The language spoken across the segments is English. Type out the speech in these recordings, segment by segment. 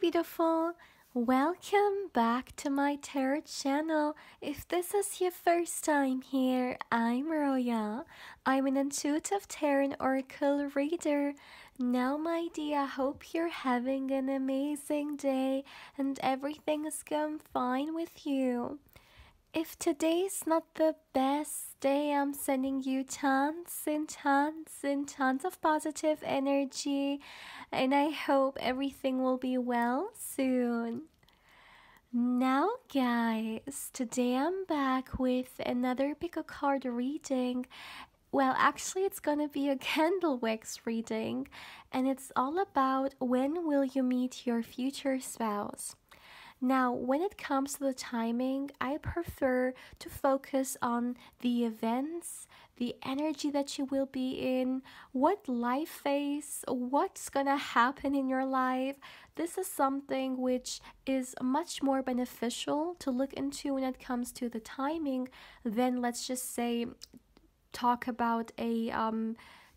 beautiful! Welcome back to my tarot channel. If this is your first time here, I'm Roya. I'm an intuitive tarot oracle reader. Now, my dear, I hope you're having an amazing day and everything is going fine with you. If today's not the best day, I'm sending you tons and tons and tons of positive energy, and I hope everything will be well soon. Now, guys, today I'm back with another pick a card reading. Well, actually, it's gonna be a candle wax reading, and it's all about when will you meet your future spouse. Now, when it comes to the timing, I prefer to focus on the events, the energy that you will be in, what life phase, what's gonna happen in your life. This is something which is much more beneficial to look into when it comes to the timing than, let's just say, talk about a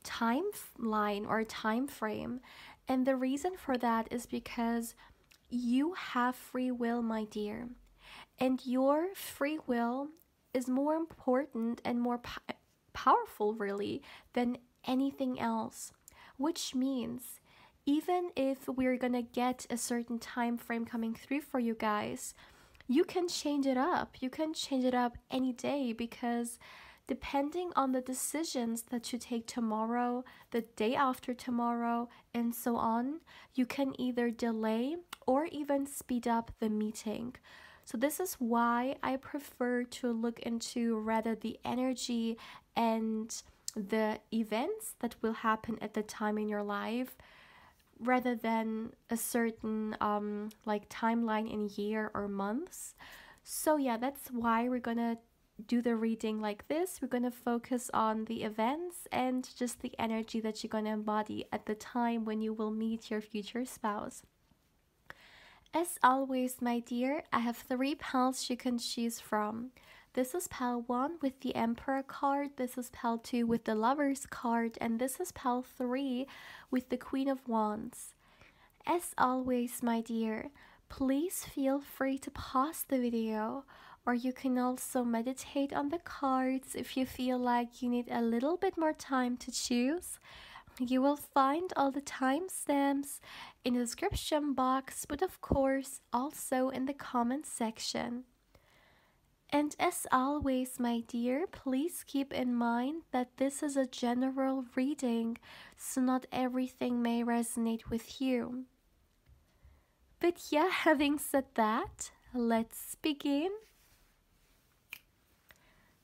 timeline or time frame. And the reason for that is because you have free will, my dear, and your free will is more important and more powerful, really, than anything else. Which means, even if we're gonna get a certain time frame coming through for you guys, you can change it up. You can change it up any day because depending on the decisions that you take tomorrow, the day after tomorrow, and so on, you can either delay or even speed up the meeting. So this is why I prefer to look into rather the energy and the events that will happen at the time in your life rather than a certain like timeline in year or months. So yeah, that's why we're gonna do the reading like this. We're going to focus on the events and just the energy that you're going to embody at the time when you will meet your future spouse. As always, my dear, I have 3 piles you can choose from. This is pile 1 with the Emperor card, this is pile 2 with the Lovers card, and this is pile 3 with the Queen of Wands. As always, my dear, please feel free to pause the video, or you can also meditate on the cards if you feel like you need a little bit more time to choose. You will find all the timestamps in the description box, but of course also in the comment section. And as always, my dear, please keep in mind that this is a general reading, so not everything may resonate with you. But yeah, having said that, let's begin.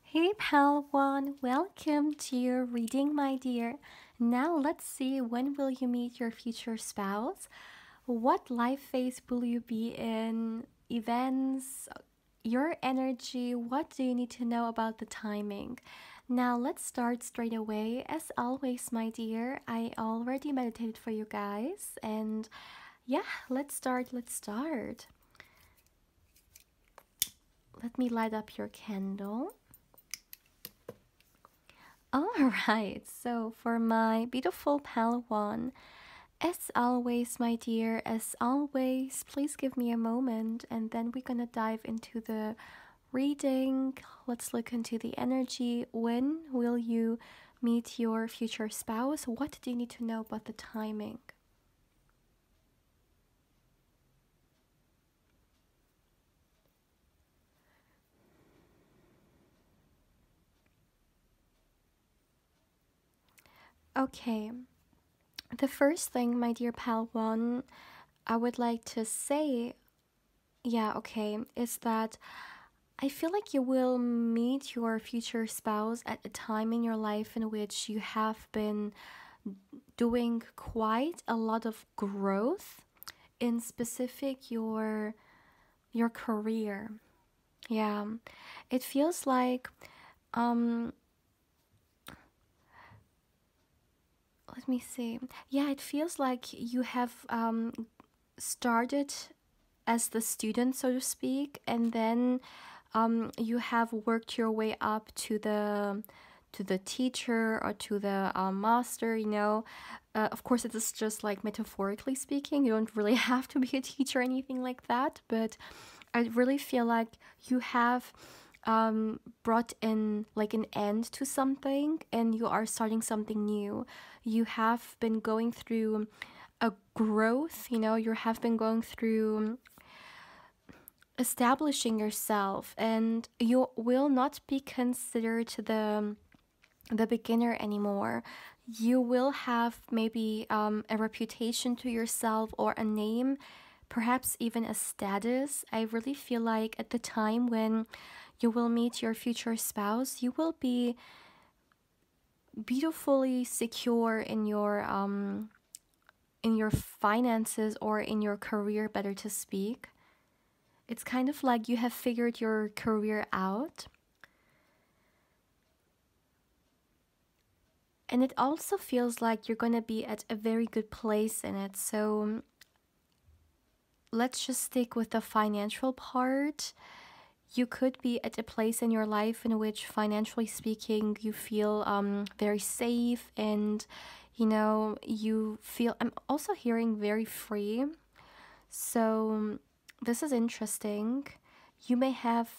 Hey pal 1, welcome to your reading, my dear. Now let's see, when will you meet your future spouse? What life phase will you be in? Events, your energy, what do you need to know about the timing? Now let's start straight away. As always, my dear, I already meditated for you guys, and yeah, let's start. Let me light up your candle. Alright, so for my beautiful pal 1, as always, my dear, as always, please give me a moment and then we're gonna dive into the reading. Let's look into the energy. When will you meet your future spouse? What do you need to know about the timing? Okay, the first thing, my dear pal 1, I would like to say, is that I feel like you will meet your future spouse at a time in your life in which you have been doing quite a lot of growth in specific your career. Yeah, it feels like let me see. Yeah, it feels like you have started as the student, so to speak, and then you have worked your way up to to the teacher or to the master, you know. Of course, it is just like metaphorically speaking. You don't really have to be a teacher or anything like that, but I really feel like you have brought in like an end to something and you are starting something new. You have been going through a growth, you know, you have been going through establishing yourself, and you will not be considered the beginner anymore. You will have maybe a reputation to yourself or a name, perhaps even a status. I really feel like at the time when you will meet your future spouse, you will be beautifully secure in your finances or in your career, better to speak. It's kind of like you have figured your career out. And it also feels like you're going to be at a very good place in it. So let's just stick with the financial part. You could be at a place in your life in which, financially speaking, you feel very safe, and you know, you feel, I'm also hearing very free. So this is interesting. You may have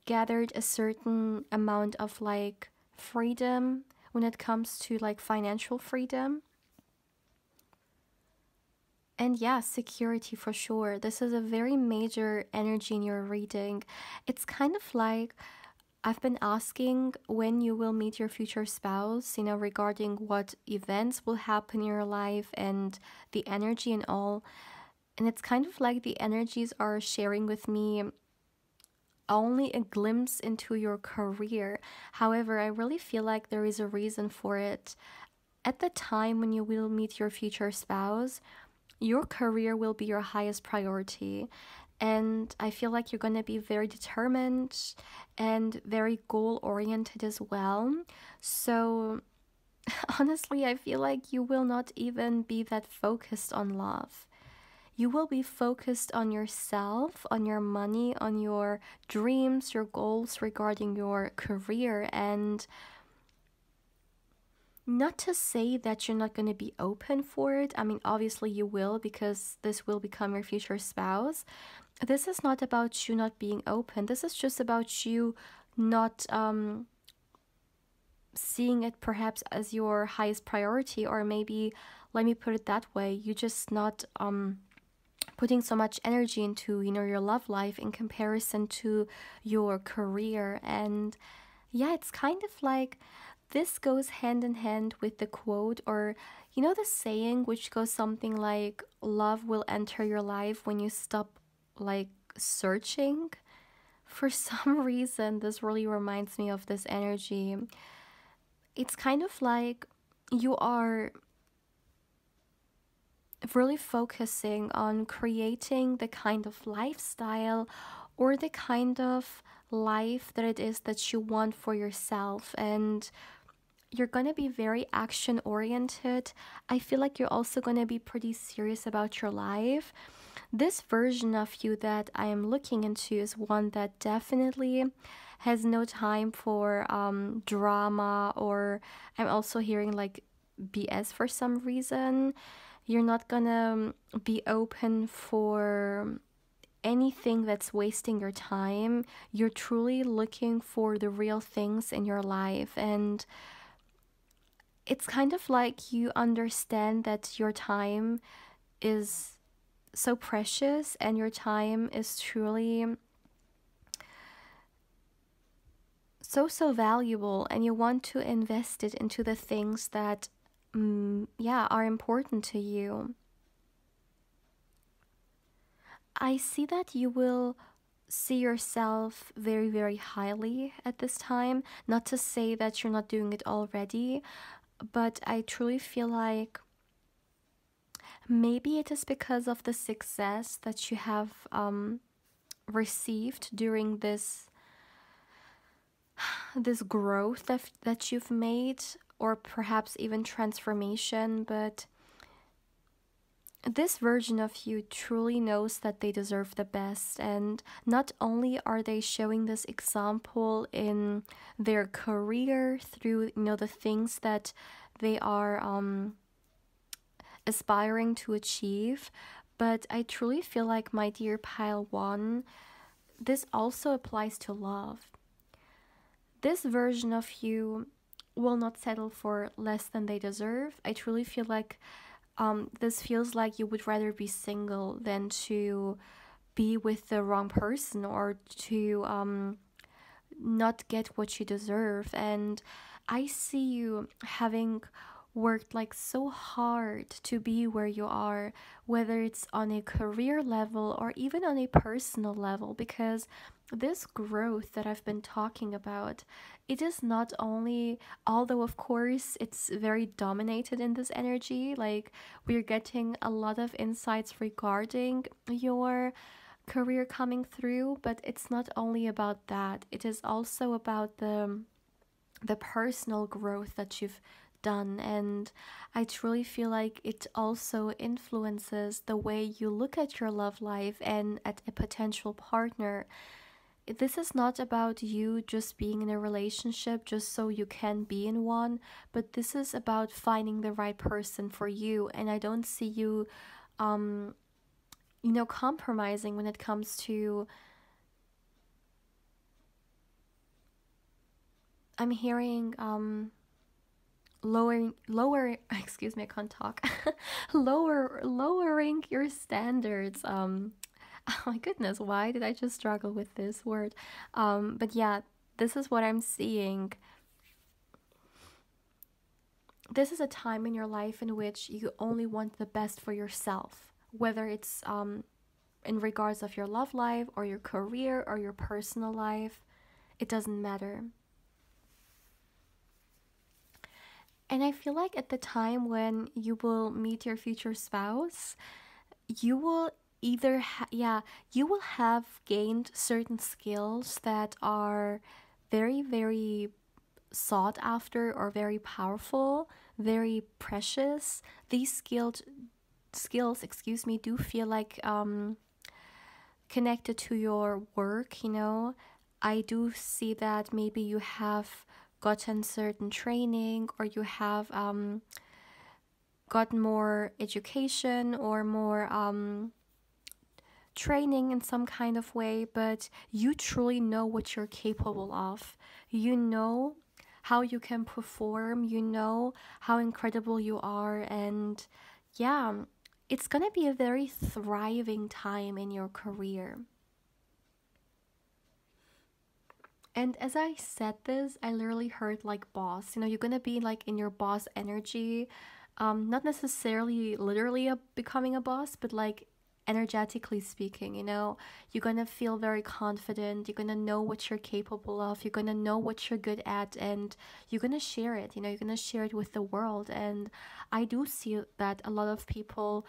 gathered a certain amount of like freedom when it comes to like financial freedom. And yeah, security for sure. This is a very major energy in your reading. It's kind of like I've been asking when you will meet your future spouse, you know, regarding what events will happen in your life and the energy and all. And it's kind of like the energies are sharing with me only a glimpse into your career. However, I really feel like there is a reason for it. At the time when you will meet your future spouse, your career will be your highest priority. And I feel like you're going to be very determined and very goal oriented as well. So, honestly, I feel like you will not even be that focused on love. You will be focused on yourself, on your money, on your dreams, your goals regarding your career. And not to say that you're not going to be open for it. I mean, obviously you will, because this will become your future spouse. This is not about you not being open. This is just about you not seeing it perhaps as your highest priority, or maybe, let me put it that way, you just not putting so much energy into, you know, your love life in comparison to your career. And yeah, it's kind of like this goes hand in hand with the quote, or you know, the saying which goes something like, love will enter your life when you stop like searching. For some reason, this really reminds me of this energy. It's kind of like you are really focusing on creating the kind of lifestyle or the kind of life that it is that you want for yourself, and you're going to be very action oriented. I feel like you're also going to be pretty serious about your life. This version of you that I am looking into is one that definitely has no time for drama, or I'm also hearing like BS for some reason. You're not gonna be open for anything that's wasting your time. You're truly looking for the real things in your life, and it's kind of like you understand that your time is so precious and your time is truly so valuable, and you want to invest it into the things that yeah, are important to you. I see that you will see yourself very highly at this time. Not to say that you're not doing it already, but I truly feel like maybe it is because of the success that you have received during this growth that you've made, or perhaps even transformation. But This version of you truly knows that they deserve the best, and not only are they showing this example in their career through the things that they are aspiring to achieve, but I truly feel like, my dear pile one, this also applies to love. This version of you will not settle for less than they deserve. I truly feel like this feels like you would rather be single than to be with the wrong person, or to not get what you deserve. And I see you having worked like so hard to be where you are, whether it's on a career level or even on a personal level, because this growth that I've been talking about, it is not only, although of course it's very dominated in this energy, like we're getting a lot of insights regarding your career coming through, but it's not only about that. It is also about the personal growth that you've done, and I truly feel like it also influences the way you look at your love life and at a potential partner. This is not about you just being in a relationship just so you can be in one, but this is about finding the right person for you. And I don't see you um compromising when it comes to, I'm hearing lower excuse me, I can't talk. Lowering your standards. Oh my goodness, why did I just struggle with this word? But yeah, this is what I'm seeing. This is a time in your life in which you only want the best for yourself, whether it's in regards of your love life or your career or your personal life. It doesn't matter. And I feel like at the time when you will meet your future spouse, you will yeah, you will have gained certain skills that are very, very sought after, or very powerful, very precious. These skills, excuse me, do feel like connected to your work, I do see that maybe you have gotten certain training, or you have gotten more education, or more training in some kind of way, but you truly know what you're capable of. You know how you can perform, you know how incredible you are, and yeah, it's gonna be a very thriving time in your career. And as I said this, I literally heard like boss. You're gonna be like in your boss energy. Not necessarily literally becoming a boss, but like energetically speaking, you're gonna feel very confident. You're gonna know what you're capable of. You're gonna know what you're good at, and you're gonna share it. You're gonna share it with the world. And I do see that a lot of people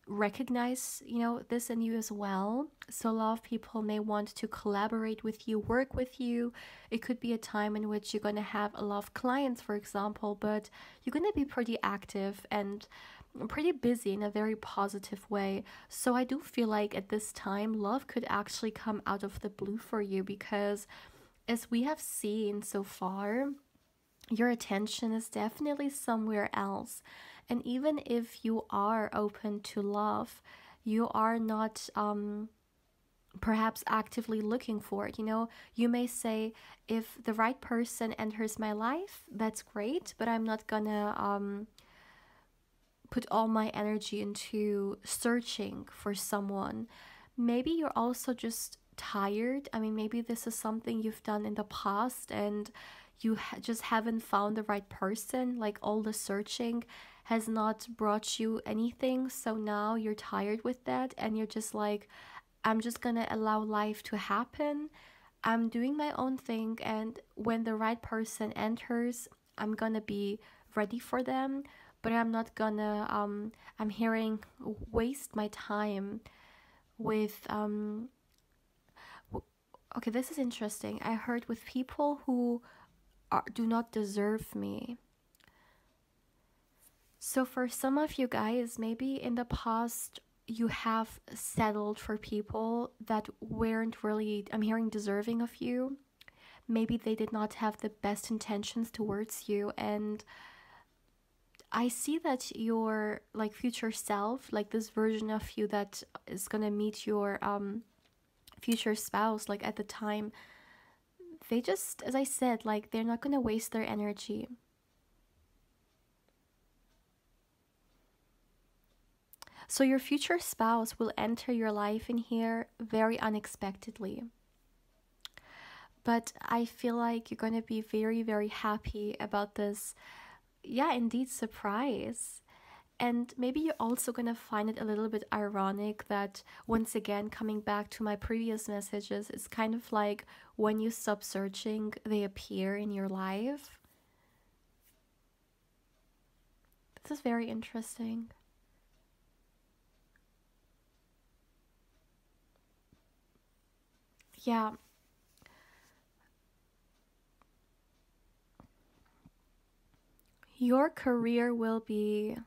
recognize this in you as well. So a lot of people may want to collaborate with you, work with you. It could be a time in which you're going to have a lot of clients, for example, but you're going to be pretty active and pretty busy in a very positive way. So I do feel like at this time love could actually come out of the blue for you, because as we have seen so far, your attention is definitely somewhere else. And even if you are open to love, you are not perhaps actively looking for it. You may say, if the right person enters my life, that's great, but I'm not gonna put all my energy into searching for someone. Maybe you're also just tired. I mean, maybe this is something you've done in the past, and you just haven't found the right person. Like, all the searching has not brought you anything. So now you're tired with that, and you're just like, I'm just gonna allow life to happen. I'm doing my own thing, and when the right person enters, I'm gonna be ready for them, but I'm not gonna I'm hearing, waste my time with okay, this is interesting. I heard with people who do not deserve me. So, for some of you guys, maybe in the past, you have settled for people that weren't really, I'm hearing, deserving of you. Maybe they did not have the best intentions towards you. And I see that your like future self, like this version of you that is gonna meet your future spouse, like at the time, they just, as I said, like they're not gonna waste their energy. So your future spouse will enter your life in here very unexpectedly. But I feel like you're gonna be very, very happy about this, yeah, indeed, surprise. And maybe you're also gonna find it a little bit ironic that, once again, coming back to my previous messages, it's kind of like when you stop searching, they appear in your life. This is very interesting. Yeah, your career will be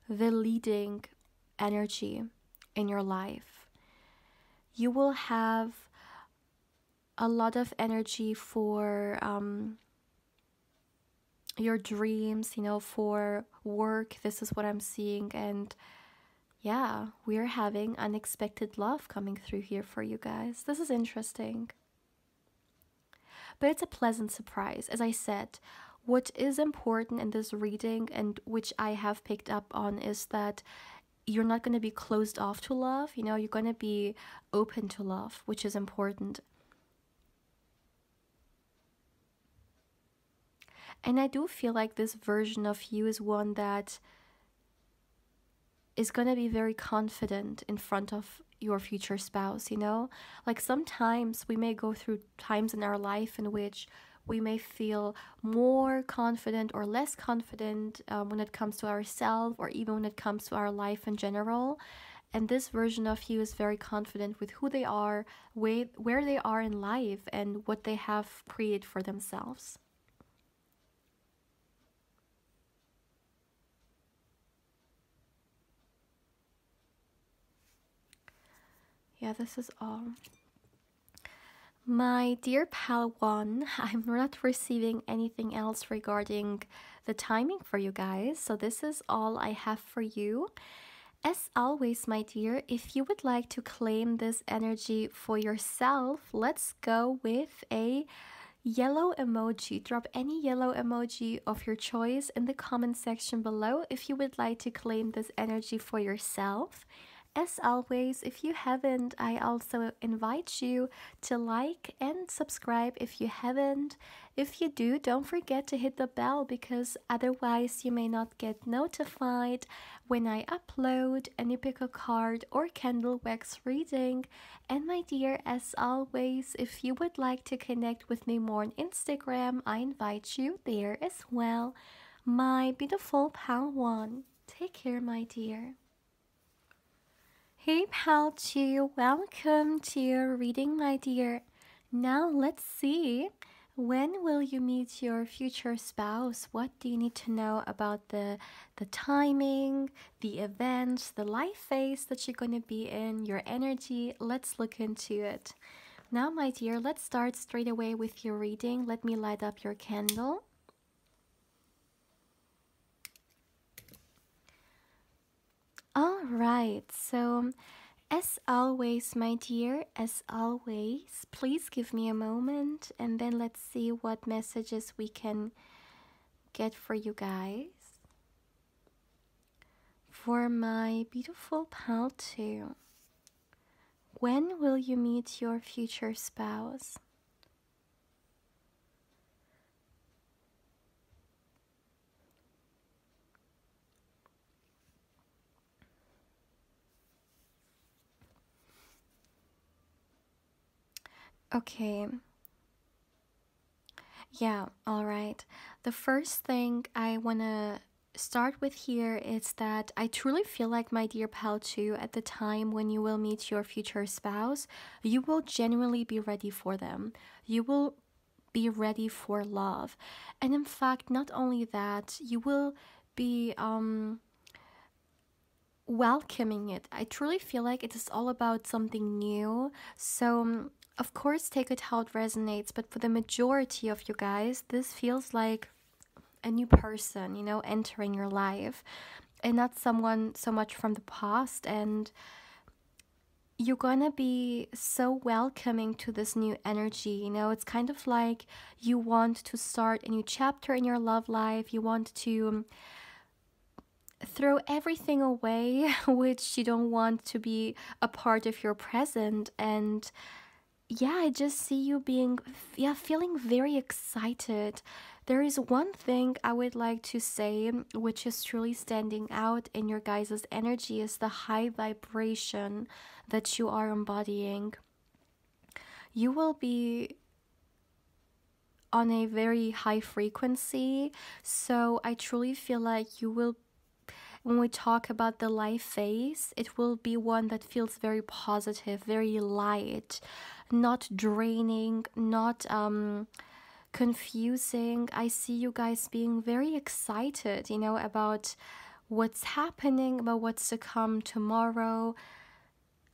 the leading energy in your life. You will have a lot of energy for your dreams, for work. This is what I'm seeing. And yeah, we're having unexpected love coming through here for you guys. This is interesting. But it's a pleasant surprise. As I said, what is important in this reading, and which I have picked up on, is that you're not going to be closed off to love. You're going to be open to love, which is important. And I do feel like this version of you is one that is going to be very confident in front of your future spouse. Like sometimes we may go through times in our life in which we may feel more confident or less confident when it comes to ourselves, or even when it comes to our life in general. And this version of you is very confident with who they are, where they are in life, and what they have created for themselves. Yeah, this is all. My dear pal one, I'm not receiving anything else regarding the timing for you guys, so this is all I have for you. As always, my dear, if you would like to claim this energy for yourself, let's go with a yellow emoji. Drop any yellow emoji of your choice in the comment section below if you would like to claim this energy for yourself. As always, if you haven't, I also invite you to like and subscribe if you haven't. If you do, don't forget to hit the bell, because otherwise you may not get notified when I upload a Nipiko card or candle wax reading. And my dear, as always, if you would like to connect with me more on Instagram, I invite you there as well. My beautiful pal one, take care, my dear. Hey pal 2, welcome to your reading, my dear. Now let's see, when will you meet your future spouse? What do you need to know about the timing, the events, the life phase that you're going to be in, your energy? Let's look into it. Now, my dear, let's start straight away with your reading. Let me light up your candle. All right, so as always, my dear, as always, please give me a moment and then let's see what messages we can get for you guys. For my beautiful pal 2, when will you meet your future spouse? Okay. Yeah, all right. The first thing I want to start with here is that I truly feel like, my dear pal 2, at the time when you will meet your future spouse, you will genuinely be ready for them. You will be ready for love. And in fact, not only that, you will be welcoming it. I truly feel like it is all about something new. So, of course, take it how it resonates, but for the majority of you guys, this feels like a new person, entering your life, and not someone so much from the past. And you're gonna be so welcoming to this new energy. It's kind of like you want to start a new chapter in your love life. You want to throw everything away which you don't want to be a part of your present. And yeah, I just see you being, yeah, feeling very excited. There is one thing I would like to say which is truly standing out in your guys' energy is the high vibration that you are embodying. You will be on a very high frequency, so I truly feel like you will, when we talk about the life phase, it will be one that feels very positive, very light, not draining, not confusing. I see you guys being very excited, about what's happening, about what's to come tomorrow.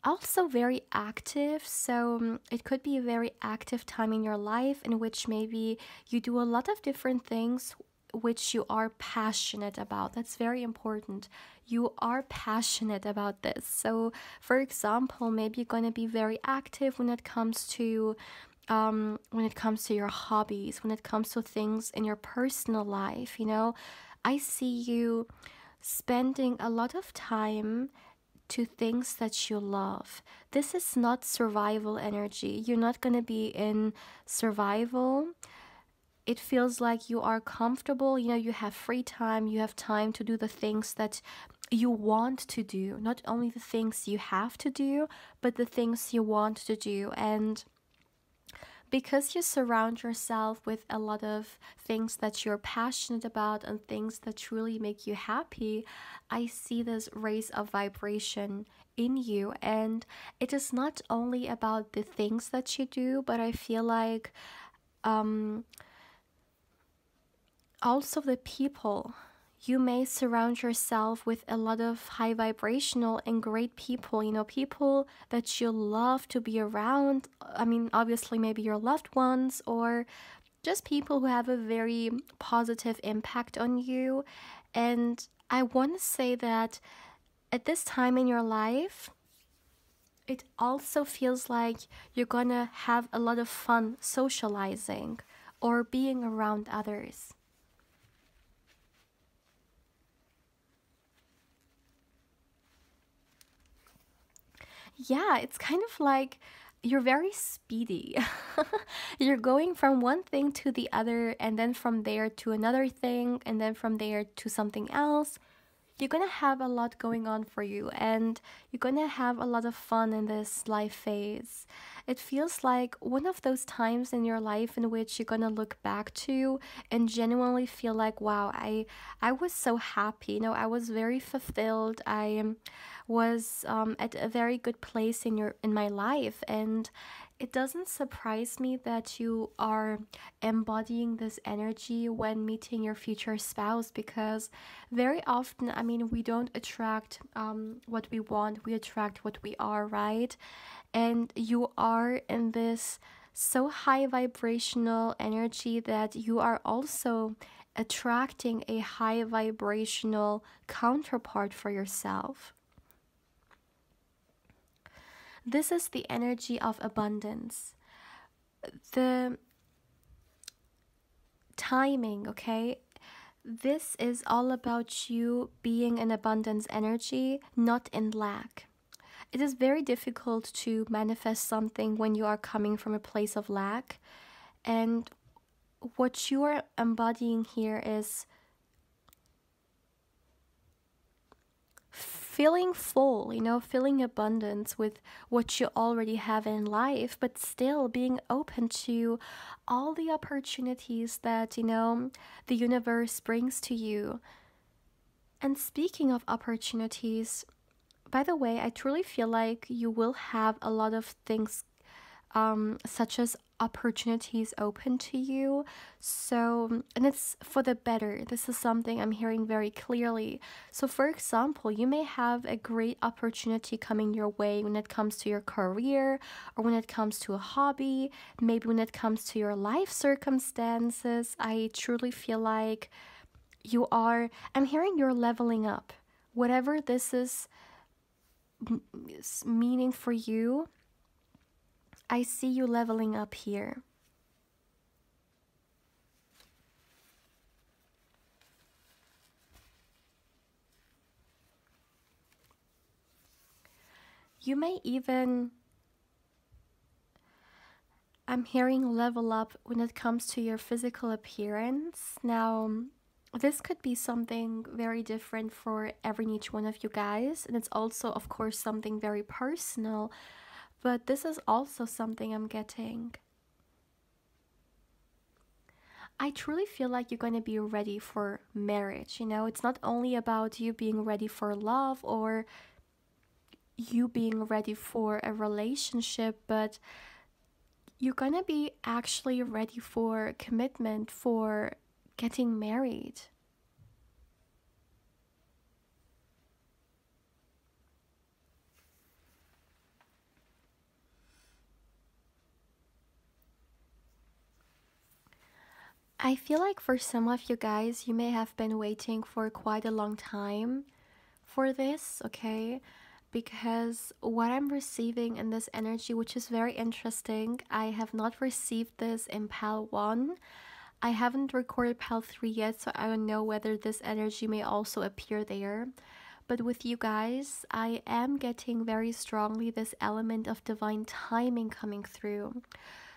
Also very active, so it could be a very active time in your life in which maybe you do a lot of different things which you are passionate about. That's very important. You are passionate about this. So for example, maybe you're going to be very active when it comes to your hobbies, when it comes to things in your personal life. I see you spending a lot of time to things that you love. This is not survival energy. You're not going to be in survival. It feels like you are comfortable, you have free time, you have time to do the things that you want to do, not only the things you have to do, but the things you want to do. And because you surround yourself with a lot of things that you're passionate about and things that truly make you happy, I see this raise of vibration in you. And it is not only about the things that you do, but I feel like also the people. You may surround yourself with a lot of high vibrational and great people, people that you love to be around. I mean, obviously, maybe your loved ones, or just people who have a very positive impact on you. And I want to say that at this time in your life, it also feels like you're gonna have a lot of fun socializing or being around others. Yeah, it's kind of like you're very speedy. You're going from one thing to the other, and then from there to another thing, and then from there to something else. You're gonna have a lot going on for you, and you're gonna have a lot of fun in this life phase. It feels like one of those times in your life in which you're gonna look back to and genuinely feel like, wow, I was so happy. I was very fulfilled. I was at a very good place in my life. And it doesn't surprise me that you are embodying this energy when meeting your future spouse, because very often, I mean, we don't attract what we want, we attract what we are, right? And you are in this so high vibrational energy that you are also attracting a high vibrational counterpart for yourself. This is the energy of abundance. The timing, okay? This is all about you being in abundance energy, not in lack. It is very difficult to manifest something when you are coming from a place of lack. And what you are embodying here is feeling full, feeling abundance with what you already have in life, but still being open to all the opportunities that, the universe brings to you. And speaking of opportunities, by the way, I truly feel like you will have a lot of things such as opportunities open to you. So, and it's for the better. This is something I'm hearing very clearly. So, for example, you may have a great opportunity coming your way when it comes to your career, or when it comes to a hobby, maybe when it comes to your life circumstances. I truly feel like I'm hearing you're leveling up. Whatever this is meaning for you, I see you leveling up here. You may even, I'm hearing level up when it comes to your physical appearance. Now, this could be something very different for every and each one of you guys, and it's also, of course, something very personal, but this is also something I'm getting. I truly feel like you're going to be ready for marriage. It's not only about you being ready for love or you being ready for a relationship, but you're going to be actually ready for commitment, for getting married. I feel like for some of you guys, you may have been waiting for quite a long time for this, okay? Because what I'm receiving in this energy, which is very interesting, I have not received this in PAL 1. I haven't recorded PAL 3 yet, so I don't know whether this energy may also appear there. But with you guys, I am getting very strongly this element of divine timing coming through.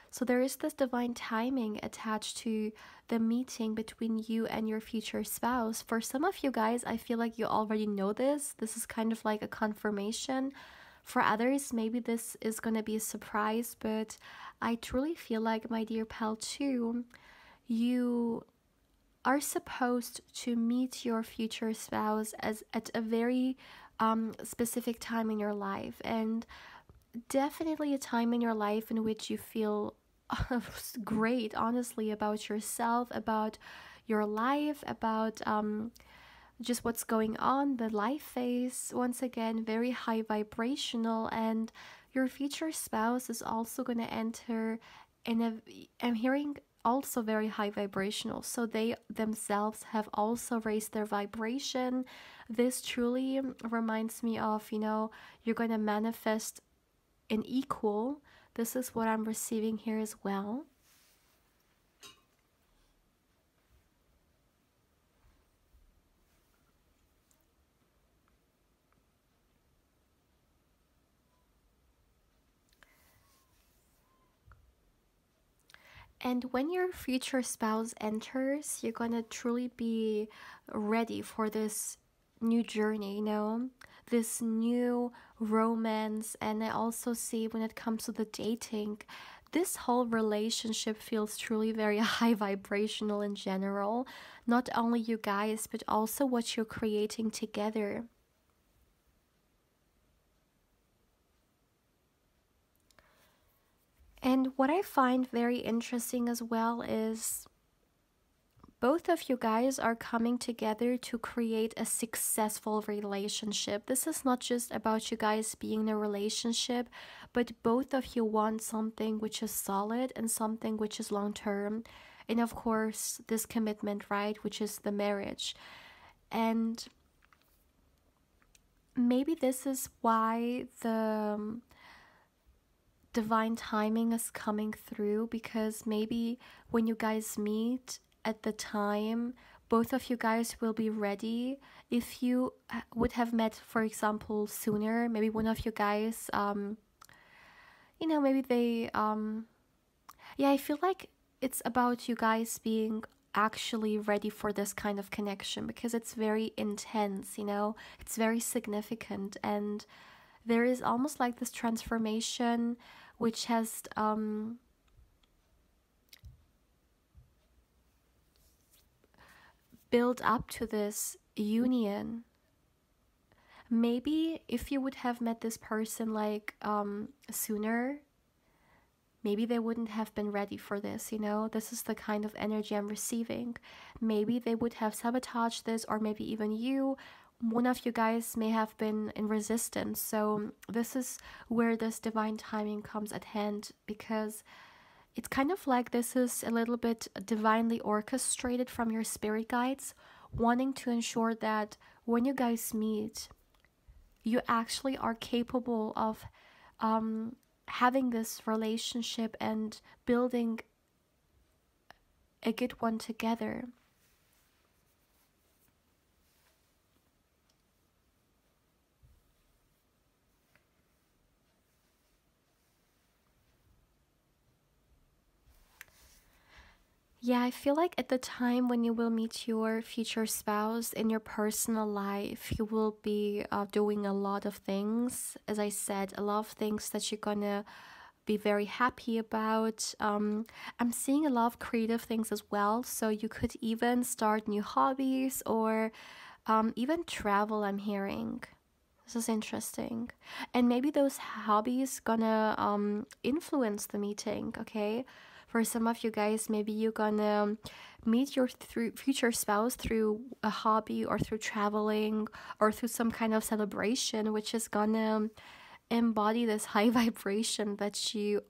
So there is this divine timing attached to the meeting between you and your future spouse. For some of you guys, I feel like you already know this. This is kind of like a confirmation. For others, maybe this is going to be a surprise, but I truly feel like, my dear pal, too, you are supposed to meet your future spouse as at a very specific time in your life, and definitely a time in your life in which you feel great, honestly, about yourself, about your life, about just what's going on, the life phase. Once again, very high vibrational, and your future spouse is also going to enter in a, I'm hearing, also very high vibrational. So they themselves have also raised their vibration. This truly reminds me of, you're going to manifest an equal. This is what I'm receiving here as well. And when your future spouse enters, you're gonna truly be ready for this new journey, this new romance. And I also see, when it comes to the dating, this whole relationship feels truly very high vibrational in general. Not only you guys, but also what you're creating together. And what I find very interesting as well is both of you guys are coming together to create a successful relationship. This is not just about you guys being in a relationship, but both of you want something which is solid and something which is long term. And of course, this commitment, right, which is the marriage. And maybe this is why the divine timing is coming through, because maybe when you guys meet at the time, both of you guys will be ready. If you would have met, for example, sooner, maybe one of you guys, maybe they, yeah, I feel like it's about you guys being actually ready for this kind of connection, because it's very intense, it's very significant, and there is almost like this transformation which has built up to this union. Maybe if you would have met this person like sooner, maybe they wouldn't have been ready for this, you know? This is the kind of energy I'm receiving. Maybe they would have sabotaged this, or maybe even you. One of you guys may have been in resistance. So, this is where this divine timing comes at hand, because it's kind of like this is a little bit divinely orchestrated from your spirit guides, wanting to ensure that when you guys meet, you actually are capable of having this relationship and building a good one together. Yeah, I feel like at the time when you will meet your future spouse in your personal life, you will be doing a lot of things. As I said, a lot of things that you're gonna be very happy about. I'm seeing a lot of creative things as well. So you could even start new hobbies, or even travel, I'm hearing. This is interesting. And maybe those hobbies gonna influence the meeting, okay? For some of you guys, maybe you're gonna meet your future spouse through a hobby, or through traveling, or through some kind of celebration, which is gonna embody this high vibration that you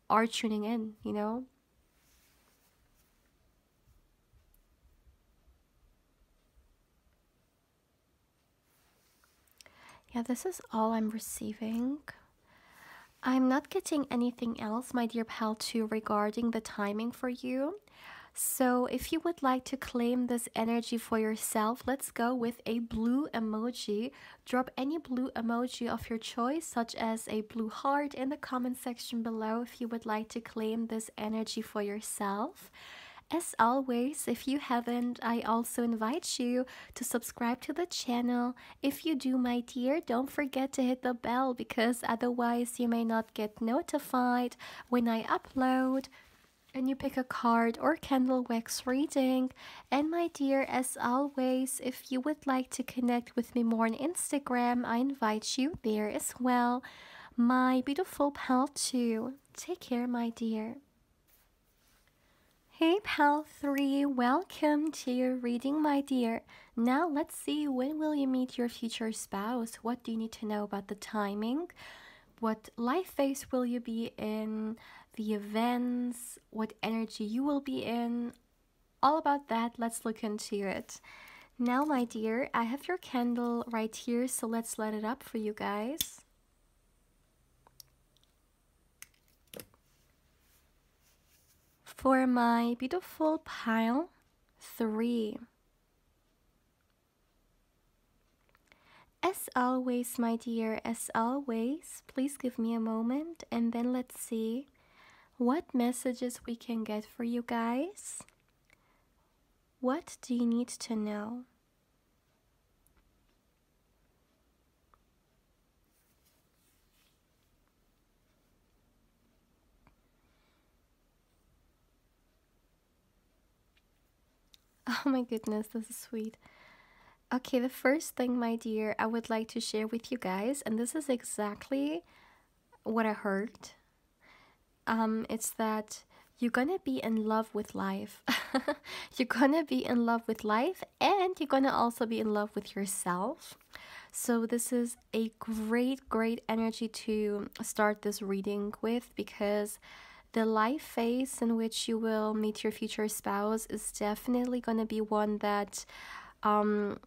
are tuning in, you know? Yeah, this is all I'm receiving. I'm not getting anything else, my dear pal, too, regarding the timing for you. So, if you would like to claim this energy for yourself, let's go with a blue emoji. Drop any blue emoji of your choice, such as a blue heart, in the comment section below if you would like to claim this energy for yourself. As always, if you haven't, I also invite you to subscribe to the channel. If you do, my dear, don't forget to hit the bell, because otherwise you may not get notified when I upload and you pick a card or candle wax reading. And my dear, as always, if you would like to connect with me more on Instagram, I invite you there as well. My beautiful pal too. Take care, my dear. Hey pal 3, welcome to your reading, my dear. Now let's see, when will you meet your future spouse? What do you need to know about the timing? What life phase will you be in? The events, what energy you will be in? All about that, let's look into it. Now, my dear, I have your candle right here, so let's light it up for you guys. For my beautiful pile 3. As always, my dear, as always, please give me a moment, and then let's see what messages we can get for you guys. What do you need to know? Oh my goodness, this is sweet. Okay, the first thing, my dear, I would like to share with you guys, and this is exactly what I heard. It's that you're gonna be in love with life. You're gonna be in love with life, and you're gonna also be in love with yourself. So this is a great, great energy to start this reading with, because the life phase in which you will meet your future spouse is definitely gonna be one that um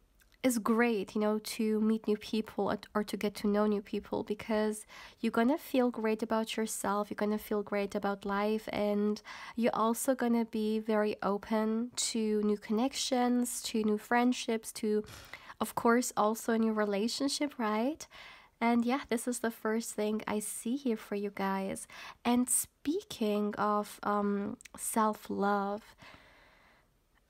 is great, you know, to meet new people, or to get to know new people, because you're gonna feel great about yourself, you're gonna feel great about life, and you're also gonna be very open to new connections, to new friendships, to, of course, also a new relationship, right? And yeah, this is the first thing I see here for you guys. And speaking of self love,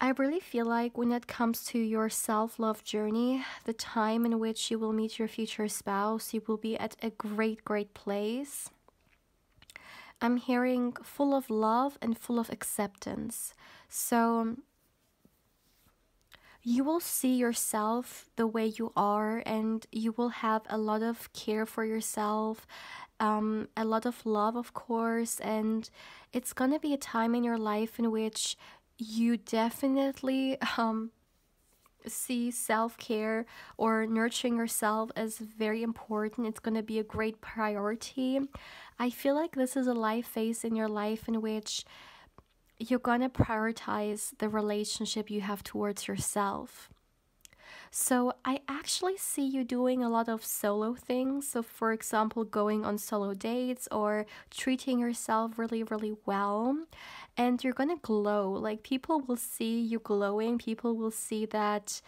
I really feel like when it comes to your self-love journey, the time in which you will meet your future spouse, you will be at a great, great place. I'm hearing full of love and full of acceptance. So You will see yourself the way you are, and you will have a lot of care for yourself, a lot of love, of course. And it's gonna be a time in your life in which you definitely see self care or nurturing yourself as very important. It's gonna be a great priority. I feel like this is a life phase in your life in which you're gonna prioritize the relationship you have towards yourself. So I actually see you doing a lot of solo things. So, for example, going on solo dates or treating yourself really, really well. And you're gonna glow. Like, people will see you glowing. People will see that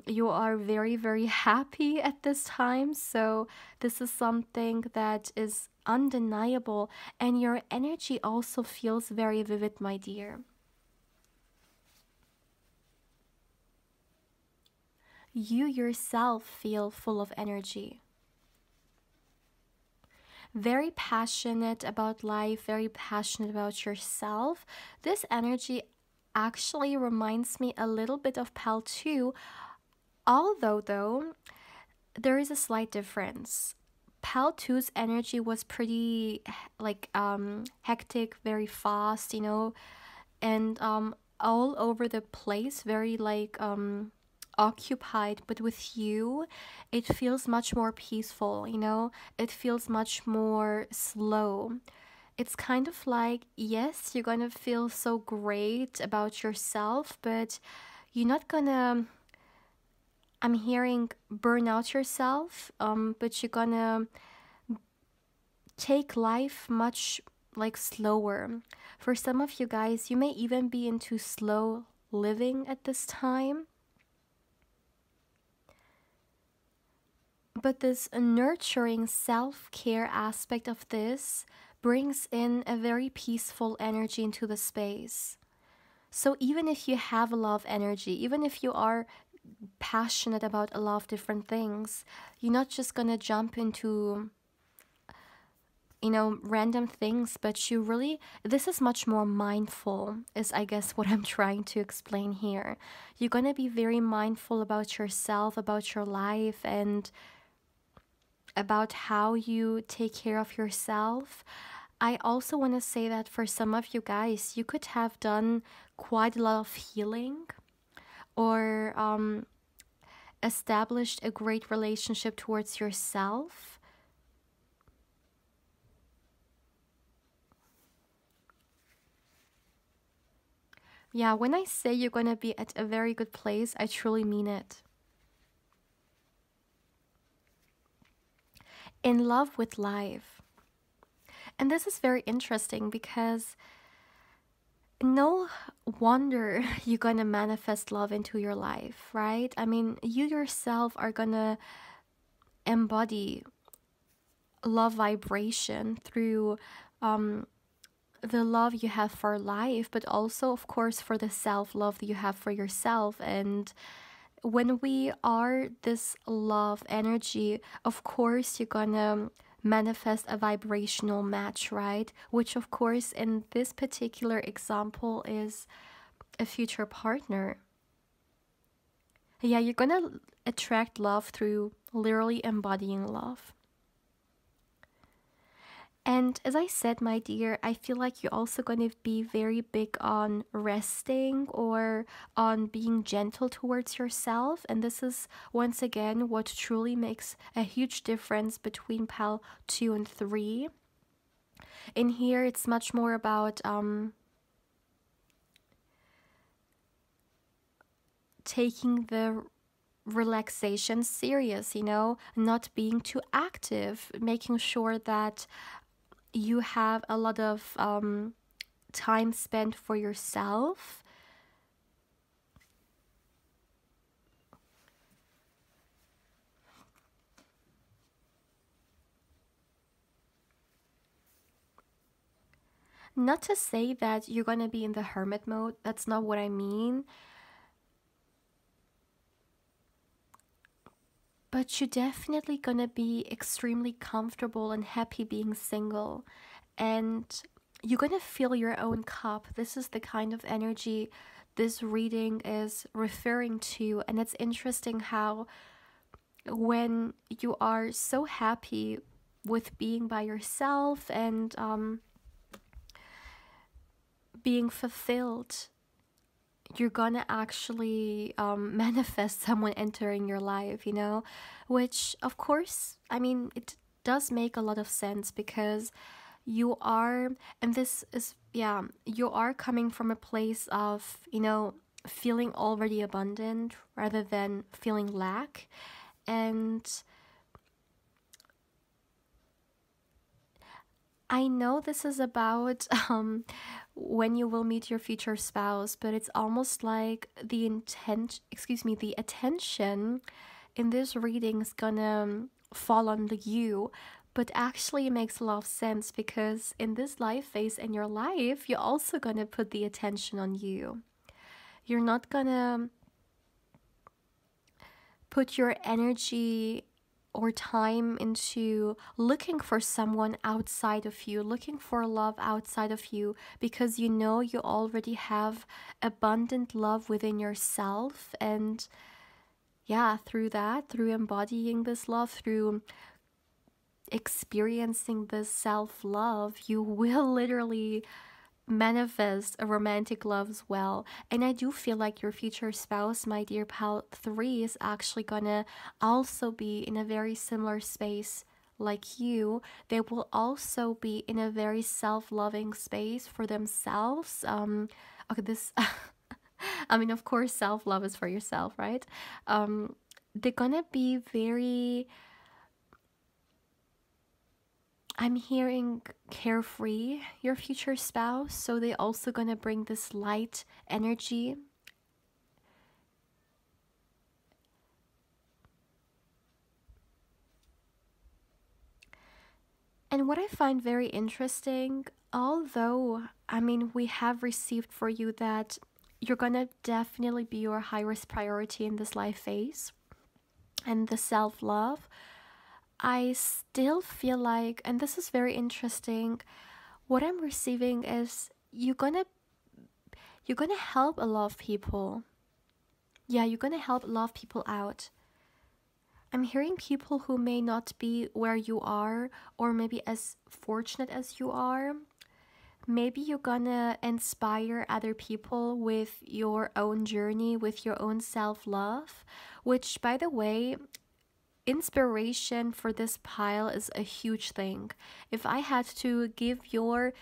you are very, very happy at this time. So, this is something that is undeniable. And your energy also feels very vivid, my dear. You yourself feel full of energy. Very passionate about life, very passionate about yourself. This energy actually reminds me a little bit of Pal 2, although, though, there is a slight difference. Pal 2's energy was pretty like hectic, very fast, and all over the place, very like occupied. But with you, it feels much more peaceful, it feels much more slow. It's kind of like, yes, you're gonna feel so great about yourself, but you're not gonna, I'm hearing, burn out yourself, but you're gonna take life much like slower. For some of you guys, you may even be into slow living at this time. But this nurturing self-care aspect of this brings in a very peaceful energy into the space. So even if you have a lot of energy, even if you are passionate about a lot of different things, you're not just gonna jump into random things, but you really, this is much more mindful, is I guess what I'm trying to explain here. You're gonna be very mindful about yourself, about your life, and about how you take care of yourself. I also want to say that for some of you guys, you could have done quite a lot of healing, or established a great relationship towards yourself. Yeah, when I say you're going to be at a very good place, I truly mean it. In love with life. And this is very interesting because no wonder you're going to manifest love into your life, right? I mean, you yourself are going to embody love vibration through the love you have for life, but also, of course, for the self love that you have for yourself. And when we are this love energy, of course, you're gonna manifest a vibrational match, right? Which, of course, in this particular example, is a future partner. Yeah, you're gonna attract love through literally embodying love. And as I said, my dear, I feel like you're also going to be very big on resting or on being gentle towards yourself. And this is, once again, what truly makes a huge difference between PAL 2 and 3. In here, it's much more about taking the relaxation serious, not being too active, making sure that you have a lot of time spent for yourself. Not to say that you're gonna be in the hermit mode, that's not what I mean. But you're definitely gonna be extremely comfortable and happy being single. And you're gonna fill your own cup. This is the kind of energy this reading is referring to. And it's interesting how when you are so happy with being by yourself and being fulfilled, you're gonna actually manifest someone entering your life, you know, which of course, I mean, it does make a lot of sense because you are, and this is, yeah, you are coming from a place of, you know, feeling already abundant rather than feeling lack. And I know this is about when you will meet your future spouse, but it's almost like the attention in this reading is gonna fall on you. But actually, it makes a lot of sense because in this life phase in your life, you're also gonna put the attention on you. You're not gonna put your energy or time into looking for someone outside of you, looking for love outside of you, because you know you already have abundant love within yourself. And yeah, through that, through embodying this love, through experiencing this self love, you will literally manifest a romantic love as well. And I do feel like your future spouse, my dear pal 3, is actually gonna also be in a very similar space like you. They will also be in a very self-loving space for themselves. Okay, this I mean, of course self-love is for yourself, right? They're gonna be very, I'm hearing carefree, your future spouse, so they also gonna bring this light energy. And what I find very interesting, although, I mean, we have received for you that you're gonna definitely be your highest priority in this life phase and the self-love, I still feel like, and this is very interesting, what I'm receiving is you're gonna help a lot of people. Yeah, you're gonna help a lot of people out. I'm hearing people who may not be where you are or maybe as fortunate as you are. Maybe you're gonna inspire other people with your own journey, with your own self-love, which, by the way, inspiration for this pile is a huge thing. If I had to give your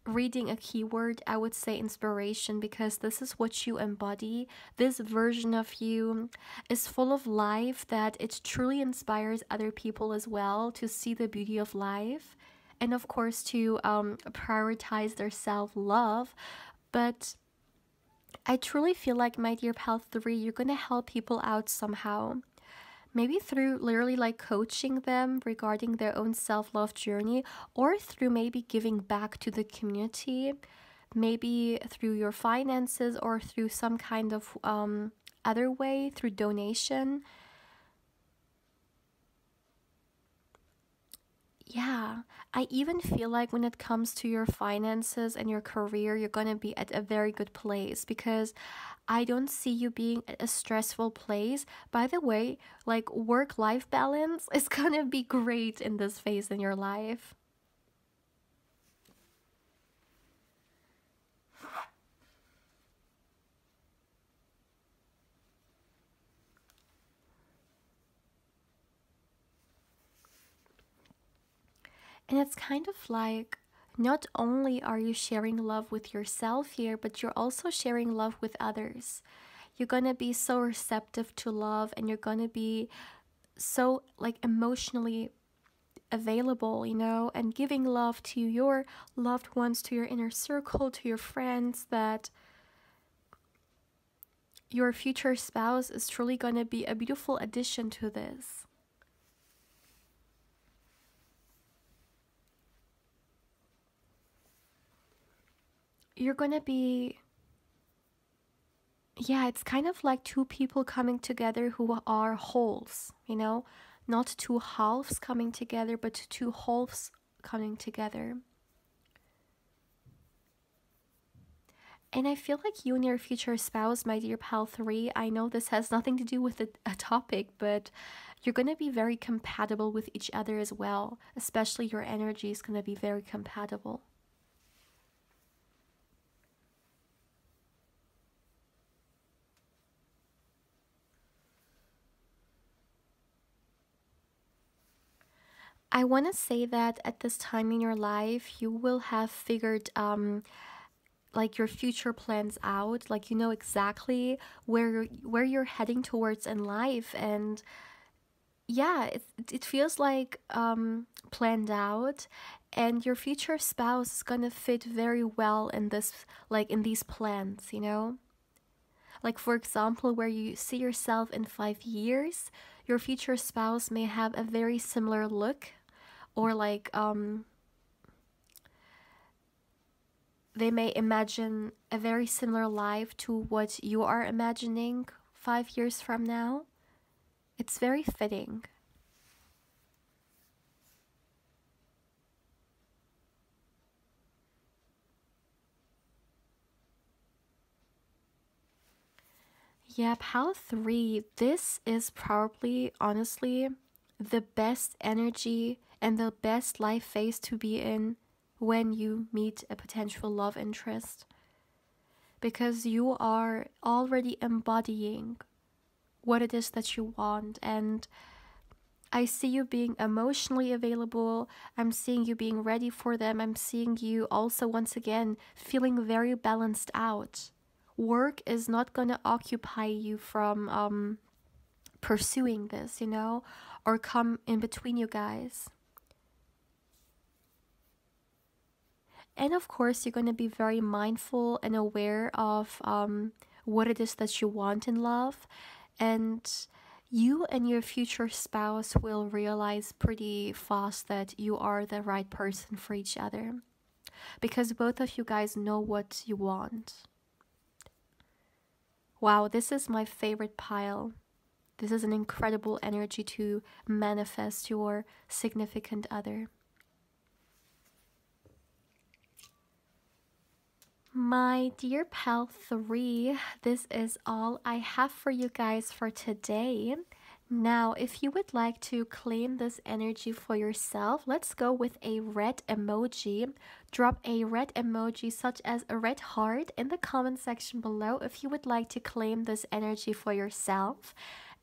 reading a keyword, I would say inspiration, because this is what you embody. This version of you is full of life that it truly inspires other people as well to see the beauty of life, and of course to prioritize their self-love. But I truly feel like, my dear pal 3, you're gonna help people out somehow. Maybe through literally like coaching them regarding their own self-love journey, or through maybe giving back to the community, maybe through your finances or through some kind of other way, through donation. Yeah, I even feel like when it comes to your finances and your career, you're gonna be at a very good place, because I don't see you being at a stressful place. By the way, like work-life balance is gonna be great in this phase in your life. And it's kind of like, not only are you sharing love with yourself here, but you're also sharing love with others. You're gonna be so receptive to love, and you're gonna be so like emotionally available, you know, and giving love to your loved ones, to your inner circle, to your friends, that your future spouse is truly gonna be a beautiful addition to this. You're gonna be, yeah, it's kind of like two people coming together who are wholes, you know? Not two halves coming together, but two wholes coming together. And I feel like you and your future spouse, my dear pal 3, I know this has nothing to do with a topic, but you're going to be very compatible with each other as well. Especially your energy is going to be very compatible. I want to say that at this time in your life, you will have figured like your future plans out, like you know exactly where you're heading towards in life, and yeah, it feels like planned out, and your future spouse is gonna fit very well in this, like in these plans, you know. Like for example, where you see yourself in 5 years, your future spouse may have a very similar look, or like they may imagine a very similar life to what you are imagining 5 years from now. It's very fitting. Yeah, PAL 3, this is probably, honestly, the best energy and the best life phase to be in when you meet a potential love interest. Because you are already embodying what it is that you want. And I see you being emotionally available. I'm seeing you being ready for them. I'm seeing you also, once again, feeling very balanced out. Work is not going to occupy you from pursuing this, you know, or come in between you guys. And of course, you're going to be very mindful and aware of what it is that you want in love. And you and your future spouse will realize pretty fast that you are the right person for each other, because both of you guys know what you want. Wow, this is my favorite pile. This is an incredible energy to manifest your significant other. My dear pal 3, this is all I have for you guys for today. Now, if you would like to claim this energy for yourself, let's go with a red emoji. Drop a red emoji such as a red heart in the comment section below if you would like to claim this energy for yourself.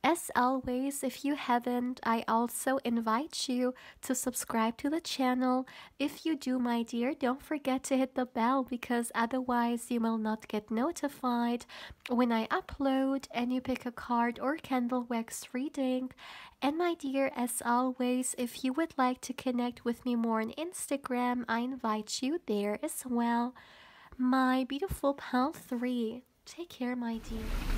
As always, if you haven't, I also invite you to subscribe to the channel. If you do, my dear, don't forget to hit the bell, because otherwise you will not get notified when I upload and you pick a card or candle wax reading. And my dear, as always, if you would like to connect with me more on Instagram, I invite you there as well. My beautiful pal 3, take care, my dear.